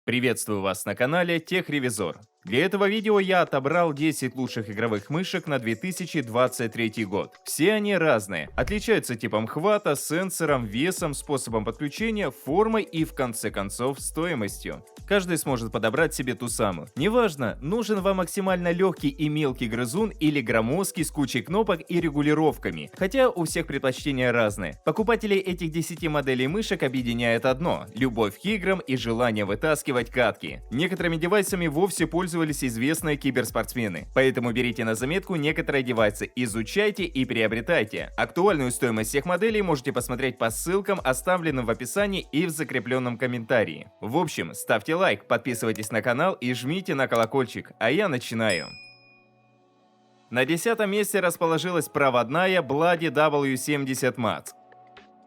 Приветствую вас на канале Техревизор. Для этого видео я отобрал 10 лучших игровых мышек на 2023 год. Все они разные, отличаются типом хвата, сенсором, весом, способом подключения, формой и в конце концов стоимостью. Каждый сможет подобрать себе ту самую. Неважно, нужен вам максимально легкий и мелкий грызун или громоздкий с кучей кнопок и регулировками, хотя у всех предпочтения разные. Покупателей этих 10 моделей мышек объединяет одно – любовь к играм и желание вытаскивать катки. Некоторыми девайсами вовсе пользуются известные киберспортсмены, поэтому берите на заметку некоторые девайсы, изучайте и приобретайте. Актуальную стоимость всех моделей можете посмотреть по ссылкам, оставленным в описании и в закрепленном комментарии. В общем, ставьте лайк, подписывайтесь на канал и жмите на колокольчик, а я начинаю. На 10-м месте расположилась проводная Bloody W70 Max.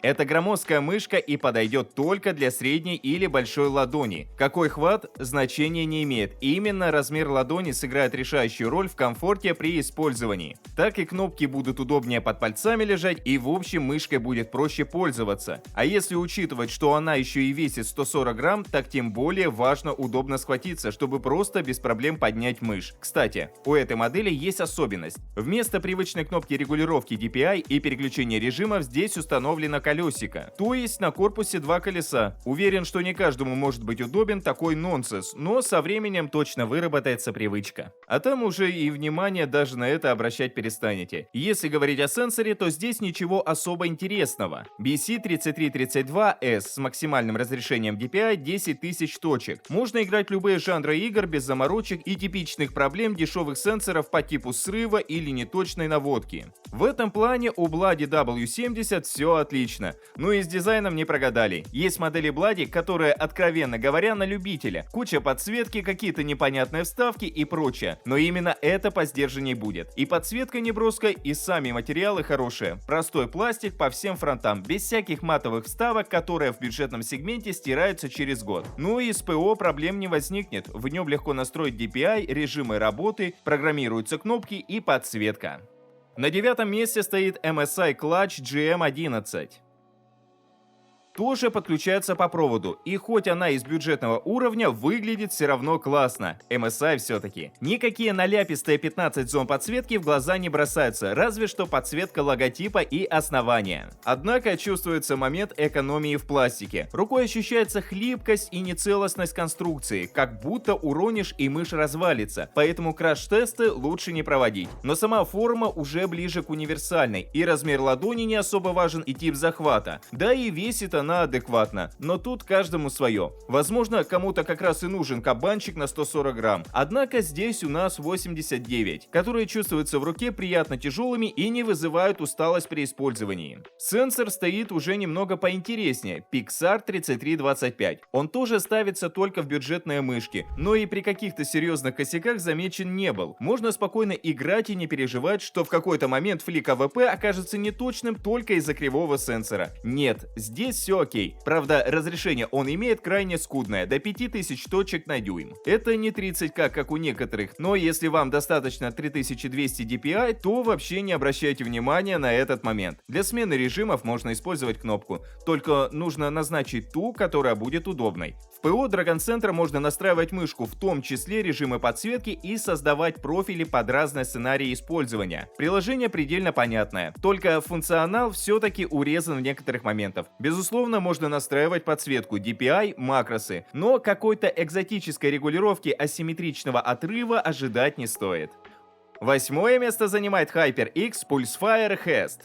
Это громоздкая мышка и подойдет только для средней или большой ладони. Какой хват, значения не имеет. Именно размер ладони сыграет решающую роль в комфорте при использовании. Так и кнопки будут удобнее под пальцами лежать, и в общем мышкой будет проще пользоваться. А если учитывать, что она еще и весит 140 грамм, так тем более важно удобно схватиться, чтобы просто без проблем поднять мышь. Кстати, у этой модели есть особенность. Вместо привычной кнопки регулировки DPI и переключения режимов здесь установлена колесико, то есть на корпусе два колеса. Уверен, что не каждому может быть удобен такой нонсенс, но со временем точно выработается привычка. А там уже и внимание даже на это обращать перестанете. Если говорить о сенсоре, то здесь ничего особо интересного. BC3332S с максимальным разрешением DPI 10 тысяч точек. Можно играть в любые жанры игр без заморочек и типичных проблем дешевых сенсоров по типу срыва или неточной наводки. В этом плане у Bloody W70 все отлично. Ну и с дизайном не прогадали. Есть модели Bloody, которые, откровенно говоря, на любителя. Куча подсветки, какие-то непонятные вставки и прочее. Но именно это посдержанней будет. И подсветка неброская, и сами материалы хорошие. Простой пластик по всем фронтам, без всяких матовых вставок, которые в бюджетном сегменте стираются через год. Ну и с ПО проблем не возникнет. В нем легко настроить DPI, режимы работы, программируются кнопки и подсветка. На 9-м месте стоит MSI Clutch GM11. Тоже подключается по проводу, и хоть она из бюджетного уровня, выглядит все равно классно. MSI все-таки. Никакие наляпистые 15 зон подсветки в глаза не бросаются, разве что подсветка логотипа и основания. Однако чувствуется момент экономии в пластике. Рукой ощущается хлипкость и нецелостность конструкции, как будто уронишь и мышь развалится, поэтому краш-тесты лучше не проводить. Но сама форма уже ближе к универсальной, и размер ладони не особо важен, и тип захвата. Да и весит она адекватно, но тут каждому свое. Возможно, кому-то как раз и нужен кабанчик на 140 грамм, однако здесь у нас 89, которые чувствуются в руке приятно тяжелыми и не вызывают усталость при использовании. Сенсор стоит уже немного поинтереснее, Pixar 3325. Он тоже ставится только в бюджетные мышки, но и при каких-то серьезных косяках замечен не был. Можно спокойно играть и не переживать, что в какой-то момент флик АВП окажется неточным только из-за кривого сенсора. Нет, здесь все окей. Правда, разрешение он имеет крайне скудное, до 5000 точек на дюйм. Это не 30К, как у некоторых, но если вам достаточно 3200 DPI, то вообще не обращайте внимания на этот момент. Для смены режимов можно использовать кнопку, только нужно назначить ту, которая будет удобной. В ПО Dragon Center можно настраивать мышку, в том числе режимы подсветки, и создавать профили под разные сценарии использования. Приложение предельно понятное, только функционал все-таки урезан в некоторых моментах. Безусловно, можно настраивать подсветку, DPI, макросы, но какой-то экзотической регулировки асимметричного отрыва ожидать не стоит. 8-е место занимает HyperX Pulsefire Hest.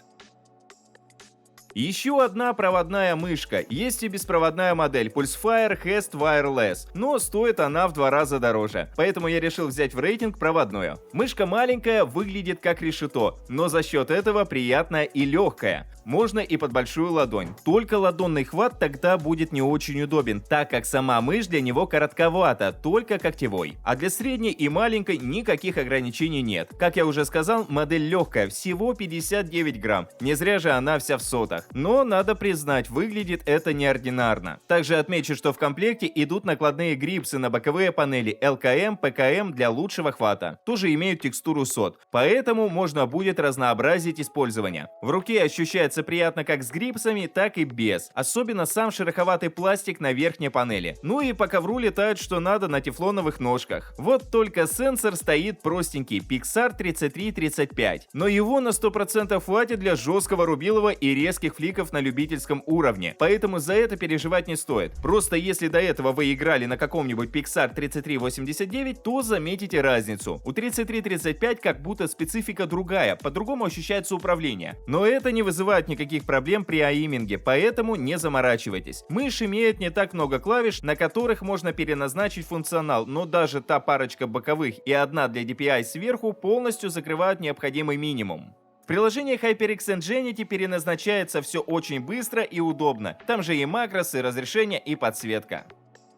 Еще одна проводная мышка. Есть и беспроводная модель Pulsefire Hest Wireless, но стоит она в 2 раза дороже. Поэтому я решил взять в рейтинг проводную. Мышка маленькая, выглядит как решето, но за счет этого приятная и легкая. Можно и под большую ладонь. Только ладонный хват тогда будет не очень удобен, так как сама мышь для него коротковата, только когтевой. А для средней и маленькой никаких ограничений нет. Как я уже сказал, модель легкая, всего 59 грамм. Не зря же она вся в сотах. Но, надо признать, выглядит это неординарно. Также отмечу, что в комплекте идут накладные грипсы на боковые панели ЛКМ, ПКМ для лучшего хвата. Тоже имеют текстуру сот, поэтому можно будет разнообразить использование. В руке ощущается ощущается приятно как с грипсами, так и без. Особенно сам шероховатый пластик на верхней панели. Ну и по ковру летает что надо на тефлоновых ножках. Вот только сенсор стоит простенький Pixar 3335. Но его на 100% хватит для жесткого рубилова и резких фликов на любительском уровне. Поэтому за это переживать не стоит. Просто если до этого вы играли на каком-нибудь Pixar 3389, то заметите разницу. У 3335 как будто специфика другая, по-другому ощущается управление. Но это не вызывает никаких проблем при аиминге, поэтому не заморачивайтесь. Мышь имеет не так много клавиш, на которых можно переназначить функционал, но даже та парочка боковых и одна для DPI сверху полностью закрывают необходимый минимум. В приложении HyperX Infinity переназначается все очень быстро и удобно. Там же и макросы, разрешение и подсветка.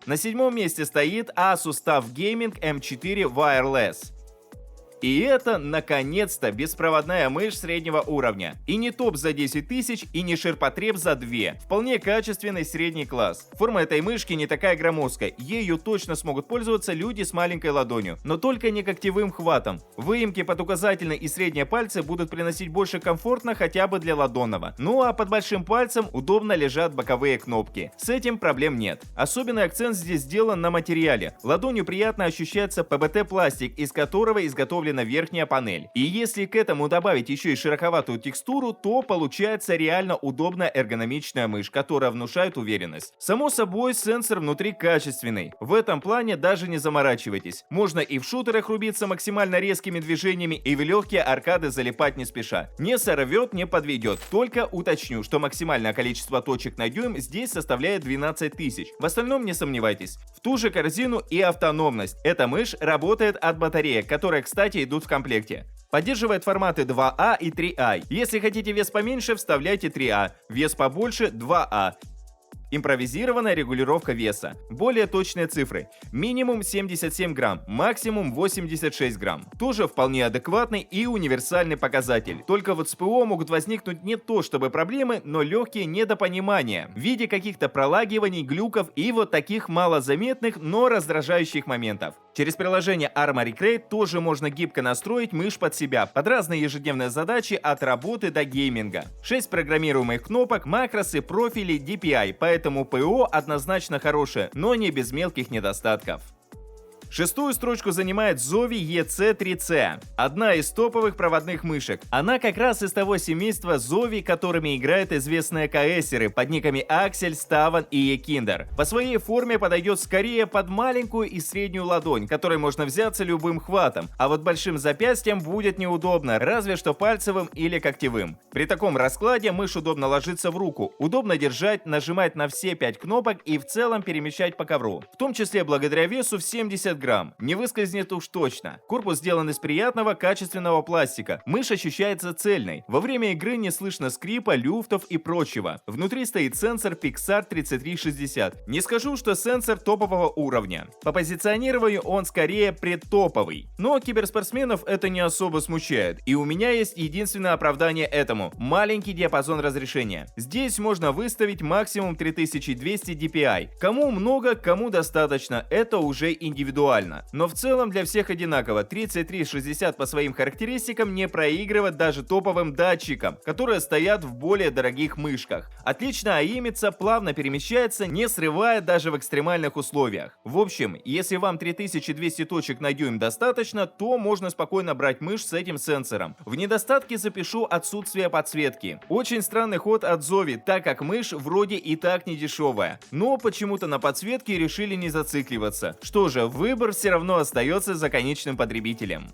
На 7-м месте стоит Asus TUF Gaming M4 Wireless. И это, наконец-то, беспроводная мышь среднего уровня. И не топ за 10 тысяч, и не ширпотреб за 2. Вполне качественный средний класс. Форма этой мышки не такая громоздкая, ею точно смогут пользоваться люди с маленькой ладонью, но только не когтевым хватом. Выемки под указательный и средние пальцы будут приносить больше комфортно хотя бы для ладонного. Ну а под большим пальцем удобно лежат боковые кнопки. С этим проблем нет. Особенный акцент здесь сделан на материале. Ладонью приятно ощущается ПБТ-пластик, из которого изготовлен на верхняя панель. И если к этому добавить еще и шероховатую текстуру, то получается реально удобная эргономичная мышь, которая внушает уверенность. Само собой, сенсор внутри качественный. В этом плане даже не заморачивайтесь. Можно и в шутерах рубиться максимально резкими движениями, и в легкие аркады залипать не спеша. Не сорвет, не подведет. Только уточню, что максимальное количество точек на дюйм здесь составляет 12 тысяч. В остальном не сомневайтесь. В ту же корзину и автономность. Эта мышь работает от батареек, которые, кстати, идут в комплекте. Поддерживает форматы 2А и 3А. Если хотите вес поменьше, вставляйте 3А. Вес побольше 2А. Импровизированная регулировка веса. Более точные цифры. Минимум 77 грамм, максимум 86 грамм. Тоже вполне адекватный и универсальный показатель. Только вот с ПО могут возникнуть не то чтобы проблемы, но легкие недопонимания в виде каких-то пролагиваний, глюков и вот таких малозаметных, но раздражающих моментов. Через приложение Armoury Crate тоже можно гибко настроить мышь под себя, под разные ежедневные задачи от работы до гейминга. 6 программируемых кнопок, макросы, профили, DPI, поэтому ПО однозначно хорошее, но не без мелких недостатков. Шестую строчку занимает Zowie EC3C, одна из топовых проводных мышек. Она как раз из того семейства Zowie, которыми играют известные КСеры под никами Axel, Stavan и Ekinder. По своей форме подойдет скорее под маленькую и среднюю ладонь, которой можно взяться любым хватом, а вот большим запястьем будет неудобно, разве что пальцевым или когтевым. При таком раскладе мышь удобно ложится в руку, удобно держать, нажимать на все 5 кнопок и в целом перемещать по ковру, в том числе благодаря весу в 70 грамм. Не выскользнет уж точно. Корпус сделан из приятного, качественного пластика. Мышь ощущается цельной. Во время игры не слышно скрипа, люфтов и прочего. Внутри стоит сенсор Pixar 3360. Не скажу, что сенсор топового уровня. По позиционированию он скорее предтоповый. Но киберспортсменов это не особо смущает. И у меня есть единственное оправдание этому. Маленький диапазон разрешения. Здесь можно выставить максимум 3200 DPI. Кому много, кому достаточно. Это уже индивидуально. Но в целом для всех одинаково. 3360 по своим характеристикам не проигрывает даже топовым датчикам, которые стоят в более дорогих мышках. Отлично аимится, плавно перемещается, не срывая даже в экстремальных условиях. В общем, если вам 3200 точек на дюйм достаточно, то можно спокойно брать мышь с этим сенсором. В недостатки запишу отсутствие подсветки. Очень странный ход от Zowie, так как мышь вроде и так не дешевая. Но почему-то на подсветке решили не зацикливаться. Что же, выбор все равно остается за конечным потребителем.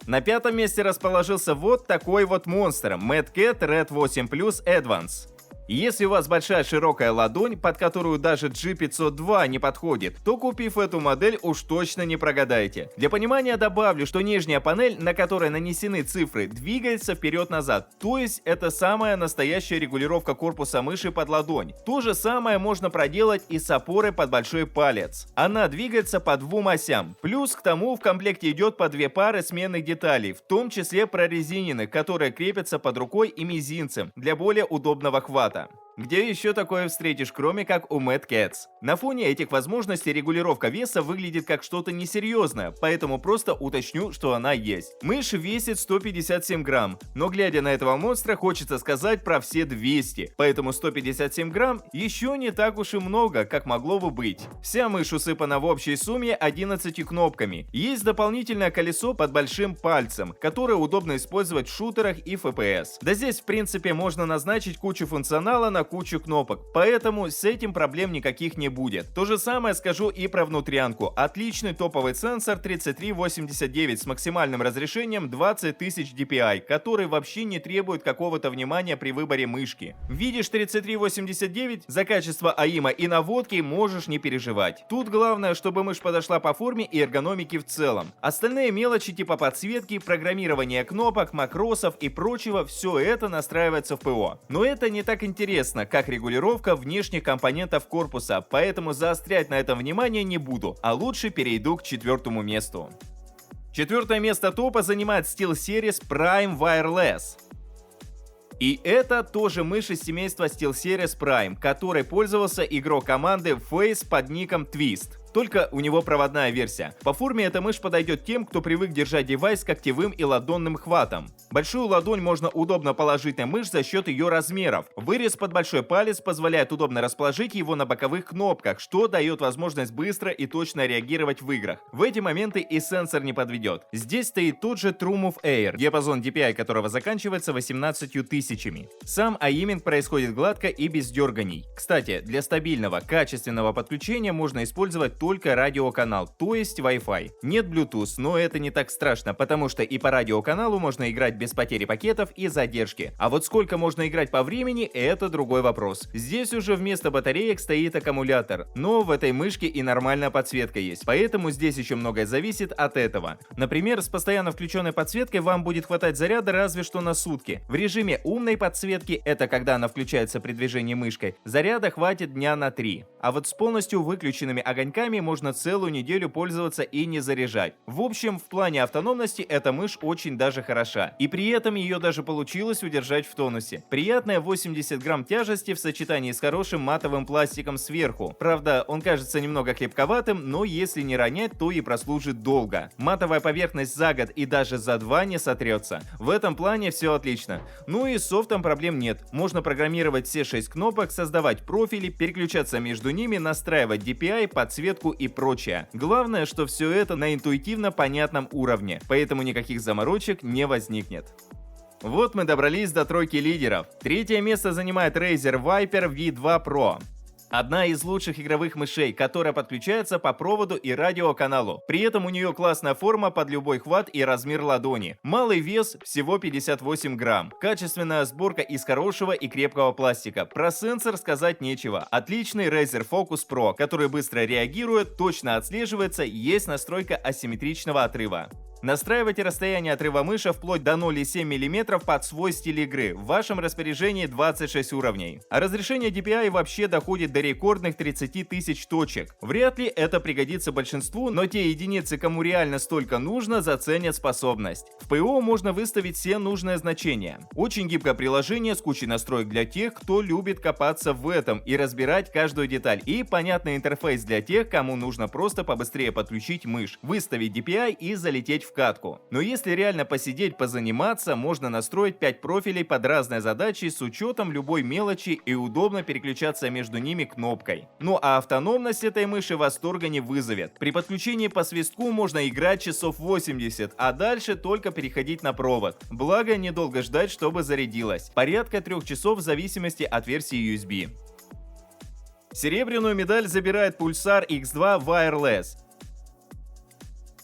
На пятом месте расположился вот такой вот монстр Mad Cat Red 8 Plus Advance. Если у вас большая широкая ладонь, под которую даже G502 не подходит, то купив эту модель уж точно не прогадаете. Для понимания добавлю, что нижняя панель, на которой нанесены цифры, двигается вперед-назад, то есть это самая настоящая регулировка корпуса мыши под ладонь. То же самое можно проделать и с опорой под большой палец. Она двигается по двум осям. Плюс к тому в комплекте идет по 2 пары сменных деталей, в том числе прорезиненных, которые крепятся под рукой и мизинцем для более удобного хвата. Где еще такое встретишь, кроме как у Mad Cats? На фоне этих возможностей регулировка веса выглядит как что-то несерьезное, поэтому просто уточню, что она есть. Мышь весит 157 грамм, но глядя на этого монстра, хочется сказать про все 200, поэтому 157 грамм еще не так уж и много, как могло бы быть. Вся мышь усыпана в общей сумме 11 кнопками. Есть дополнительное колесо под большим пальцем, которое удобно использовать в шутерах и FPS. Да здесь в принципе можно назначить кучу функционала на кучу кнопок, поэтому с этим проблем никаких не будет. То же самое скажу и про внутрянку. Отличный топовый сенсор 3389 с максимальным разрешением 20 тысяч dpi, который вообще не требует какого-то внимания при выборе мышки. Видишь 3389, за качество АИМа и наводки можешь не переживать. Тут главное, чтобы мышь подошла по форме и эргономике в целом. Остальные мелочи типа подсветки, программирования кнопок, макросов и прочего, все это настраивается в ПО. Но это не так интересно, как регулировка внешних компонентов корпуса, поэтому заострять на этом внимание не буду, а лучше перейду к четвертому месту. Четвертое место топа занимает SteelSeries Prime Wireless. И это тоже мышь из семейства SteelSeries Prime, которой пользовался игрок команды Face под ником Twist. Только у него проводная версия. По форме эта мышь подойдет тем, кто привык держать девайс когтевым и ладонным хватом. Большую ладонь можно удобно положить на мышь за счет ее размеров. Вырез под большой палец позволяет удобно расположить его на боковых кнопках, что дает возможность быстро и точно реагировать в играх. В эти моменты и сенсор не подведет. Здесь стоит тот же TrueMove Air, диапазон DPI которого заканчивается 18 тысячами. Сам аиминг происходит гладко и без дерганий. Кстати, для стабильного, качественного подключения можно использовать только радиоканал, то есть Wi-Fi. Нет Bluetooth, но это не так страшно, потому что и по радиоканалу можно играть без потери пакетов и задержки. А вот сколько можно играть по времени, это другой вопрос. Здесь уже вместо батареек стоит аккумулятор, но в этой мышке и нормальная подсветка есть, поэтому здесь еще многое зависит от этого. Например, с постоянно включенной подсветкой вам будет хватать заряда разве что на сутки. В режиме умной подсветки, это когда она включается при движении мышкой, заряда хватит дня на 3. А вот с полностью выключенными огоньками можно целую неделю пользоваться и не заряжать. В общем, в плане автономности эта мышь очень даже хороша. И при этом ее даже получилось удержать в тонусе. Приятная 80 грамм тяжести в сочетании с хорошим матовым пластиком сверху. Правда, он кажется немного хлипковатым, но если не ронять, то и прослужит долго. Матовая поверхность за год и даже за 2 не сотрется. В этом плане все отлично. Ну и с софтом проблем нет. Можно программировать все 6 кнопок, создавать профили, переключаться между ними, настраивать DPI, подсветку и прочее. Главное, что все это на интуитивно понятном уровне, поэтому никаких заморочек не возникнет. Вот мы добрались до тройки лидеров. Третье место занимает Razer Viper V2 Pro. Одна из лучших игровых мышей, которая подключается по проводу и радиоканалу. При этом у нее классная форма под любой хват и размер ладони. Малый вес всего 58 грамм. Качественная сборка из хорошего и крепкого пластика. Про сенсор сказать нечего. Отличный Razer Focus Pro, который быстро реагирует, точно отслеживается, есть настройка асимметричного отрыва. Настраивайте расстояние отрыва мыши вплоть до 0,7 мм под свой стиль игры. В вашем распоряжении 26 уровней. А разрешение DPI вообще доходит до рекордных 30 тысяч точек. Вряд ли это пригодится большинству, но те единицы, кому реально столько нужно, заценят способность. В ПО можно выставить все нужные значения. Очень гибкое приложение с кучей настроек для тех, кто любит копаться в этом и разбирать каждую деталь. И понятный интерфейс для тех, кому нужно просто побыстрее подключить мышь, выставить DPI и залететь в катку. Но если реально посидеть, позаниматься, можно настроить 5 профилей под разные задачи с учетом любой мелочи и удобно переключаться между ними кнопкой. Ну а автономность этой мыши восторга не вызовет. При подключении по свистку можно играть часов 80, а дальше только переходить на провод. Благо, недолго ждать, чтобы зарядилась. Порядка 3 часов в зависимости от версии USB. Серебряную медаль забирает Pulsar X2 Wireless.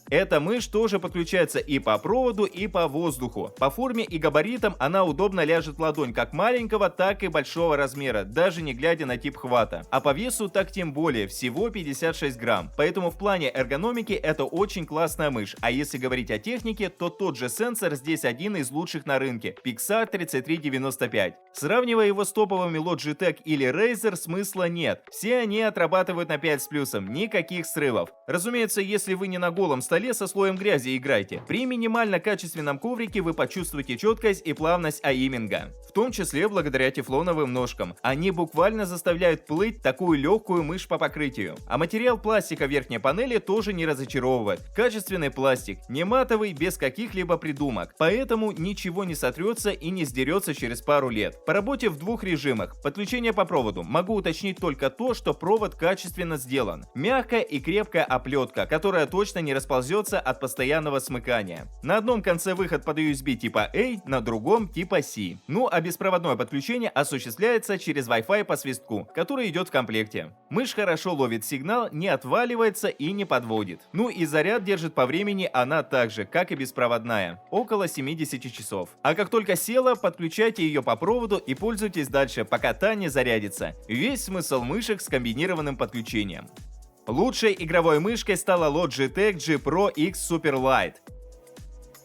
Эта мышь тоже подключается и по проводу, и по воздуху. По форме и габаритам она удобно ляжет в ладонь как маленького, так и большого размера, даже не глядя на тип хвата. А по весу так тем более, всего 56 грамм. Поэтому в плане эргономики это очень классная мышь. А если говорить о технике, то тот же сенсор здесь один из лучших на рынке – Pixar 3395. Сравнивая его с топовыми Logitech или Razer, смысла нет. Все они отрабатывают на 5 с плюсом, никаких срывов. Разумеется, если вы не на голом столе со слоем грязи играйте. При минимально качественном коврике вы почувствуете четкость и плавность аиминга, в том числе благодаря тефлоновым ножкам. Они буквально заставляют плыть такую легкую мышь по покрытию. А материал пластика верхней панели тоже не разочаровывает. Качественный пластик, не матовый, без каких-либо придумок. Поэтому ничего не сотрется и не сдерется через пару лет. По работе в двух режимах. Подключение по проводу. Могу уточнить только то, что провод качественно сделан. Мягкая и крепкая оплетка, которая точно не расползется от постоянного смыкания. На одном конце выход под USB типа A, на другом типа C. Ну а беспроводное подключение осуществляется через Wi-Fi по свистку, который идет в комплекте. Мышь хорошо ловит сигнал, не отваливается и не подводит. Ну и заряд держит по времени она так же, как и беспроводная, около 70 часов. А как только села, подключайте ее по проводу и пользуйтесь дальше, пока та не зарядится. Весь смысл мышек с комбинированным подключением. Лучшей игровой мышкой стала Logitech G Pro X Super Lite.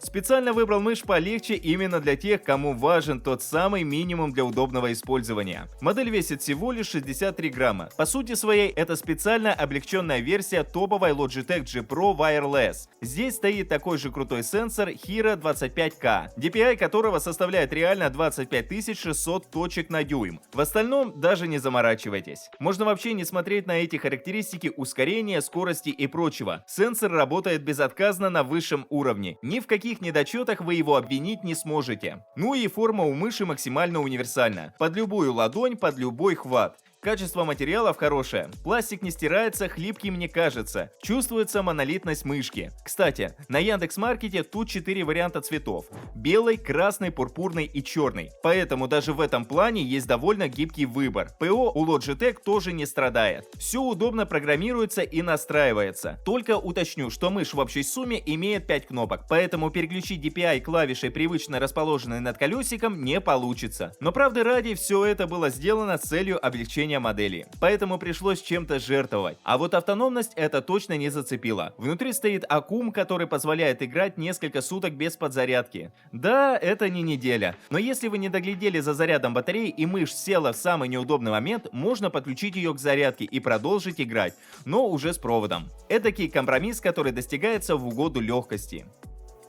Специально выбрал мышь полегче именно для тех, кому важен тот самый минимум для удобного использования. Модель весит всего лишь 63 грамма. По сути своей, это специально облегченная версия топовой Logitech G Pro Wireless. Здесь стоит такой же крутой сенсор Hero 25K, DPI которого составляет реально 25600 точек на дюйм. В остальном даже не заморачивайтесь. Можно вообще не смотреть на эти характеристики ускорения, скорости и прочего. Сенсор работает безотказно на высшем уровне. Ни в каких недочетах вы его обвинить не сможете. Ну и форма у мыши максимально универсальна. Под любую ладонь, под любой хват. Качество материалов хорошее. Пластик не стирается, хлипким не кажется. Чувствуется монолитность мышки. Кстати, на Яндекс.Маркете тут 4 варианта цветов. Белый, красный, пурпурный и черный. Поэтому даже в этом плане есть довольно гибкий выбор. ПО у Logitech тоже не страдает. Все удобно программируется и настраивается. Только уточню, что мышь в общей сумме имеет 5 кнопок, поэтому переключить DPI клавишей, привычно расположенной над колесиком, не получится. Но правды ради, все это было сделано с целью облегчения модели, поэтому пришлось чем-то жертвовать. А вот автономность это точно не зацепило. Внутри стоит аккум, который позволяет играть несколько суток без подзарядки. Да, это не неделя, но если вы не доглядели за зарядом батареи и мышь села в самый неудобный момент, можно подключить ее к зарядке и продолжить играть, но уже с проводом. Эдакий компромисс, который достигается в угоду легкости.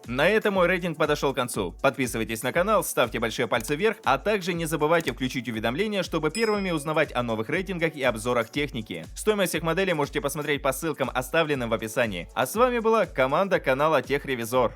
На этом мой рейтинг подошел к концу. Подписывайтесь на канал, ставьте большие пальцы вверх, а также не забывайте включить уведомления, чтобы первыми узнавать о новых рейтингах и обзорах техники. Стоимость всех моделей можете посмотреть по ссылкам, оставленным в описании. А с вами была команда канала Техревизор.